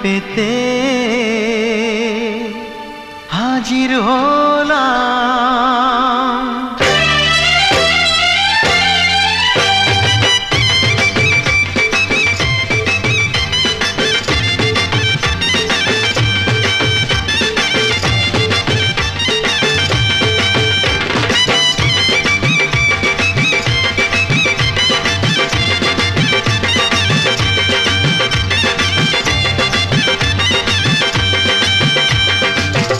পেতে হাজির হলাম।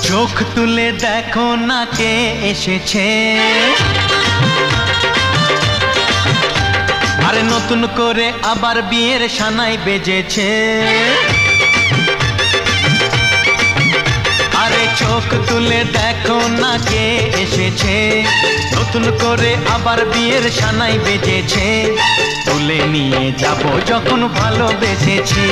চোখ তুলে দেখো না কে এসেছে, আরে নতুন করে আবার বিয়ের সানাই বেজেছে। আরে চোখ তুলে দেখো না কে এসেছে, নতুন করে আবার বিয়ের সানাই বেজেছে। তুলে নিয়ে যাব যখন ভালোবেসেছি,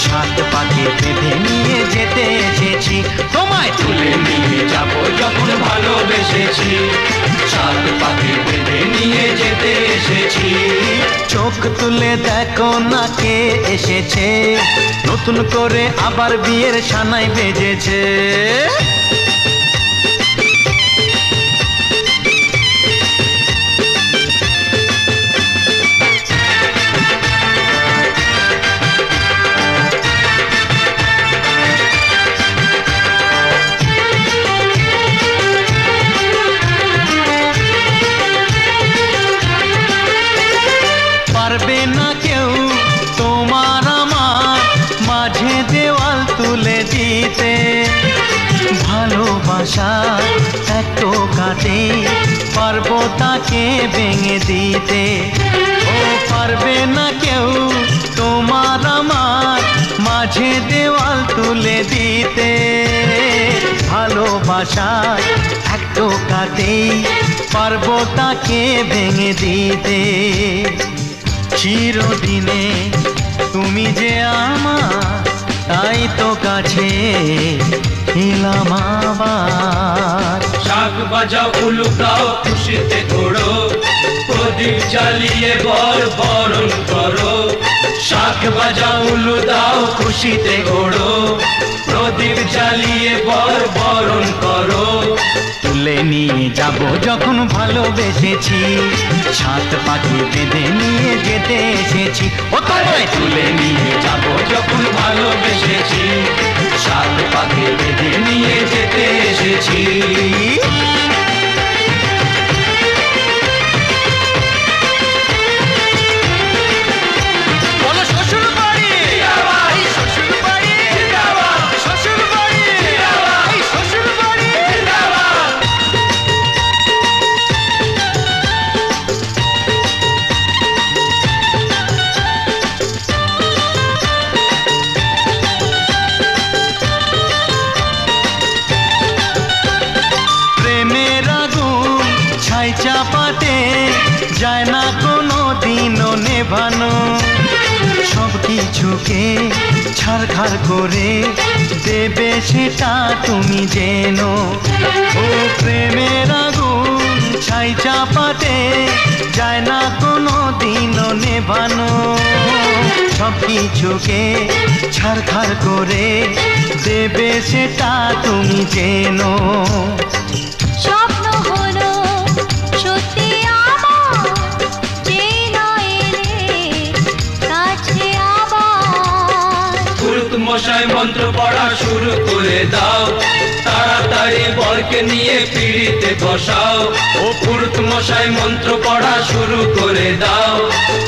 সাত পাকে বেঁধে নিয়ে যেতে এসেছি। তোমায় তুলে নিয়ে যাব যখন ভালোবেসেছি, সাত পাকে বেঁধে নিয়ে যেতে এসেছি। চোখ তুলে দেখো না কে এসেছে, নতুন করে আবার বিয়ের সানাই বেজেছে। পারবে না কেউ তোমার আমার মাঝে দেওয়াল তুলে দিতে, ভালোবাসা এত কাটে পারবো তাকে ভেঙে দিতে। ও পারবে না কেউ তোমার আমার মাঝে দেওয়াল তুলে দিতে, ভালোবাসা এত কাটে পারবো তাকে ভেঙে দিতে। চিরদিনে তুমি যে আমার, তাই তো কাছে এলাম আবার। শাক বাজাও উলুকাও খুশিতে ঘোড়ো, প্রদীপ জ্বালিয়ে বর বরণ করো। শাক বাজাও উলু দাও খুশিতে ঘোড়ো, প্রদীপ জ্বালিয়ে বর বরণ করো। তুলে নিয়ে যাব যখন ভালোবেসেছি, সাত পাখি বেঁধে নিয়ে যেতে এসেছি। ও তোমায় তুলে নিয়ে যাব যখন ভালোবেসেছি, সাত পাখি বেঁধে নিয়ে যেতে এসেছি। ছাই চাপাতে যায় না কোনো দিনও নেভানো, সব কিছুকে ছারখার করে দেবে সেটা তুমি জেনো। ও প্রেমের আগুন ছাই চাপাতে যায় না কোনো দিনও নেভানো, সব কিছুকে ছারখার করে দেবে সেটা তুমি জেনো। মশাই মন্ত্র পড়া শুরু করে দাও, তাড়াতাড়ি বরকে নিয়ে পিড়িতে বসাও। ও পুরুত মশাই মন্ত্র পড়া শুরু করে দাও,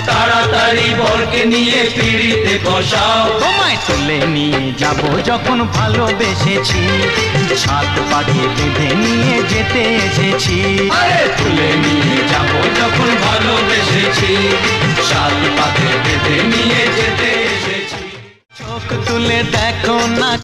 তাড়াতাড়ি বরকে নিয়ে পিড়িতে বসাও। তোমায় তুলে নিয়ে যাব যখন ভালোবেসেছি, সাত পাখি বেঁধে নিয়ে যেতে এসেছি। আরে তুলে নিয়ে যাব যখন ভালোবেসেছি, সাত পাখি বেঁধে নিয়ে যেতে এসেছি। চোখ তুলে দেখো না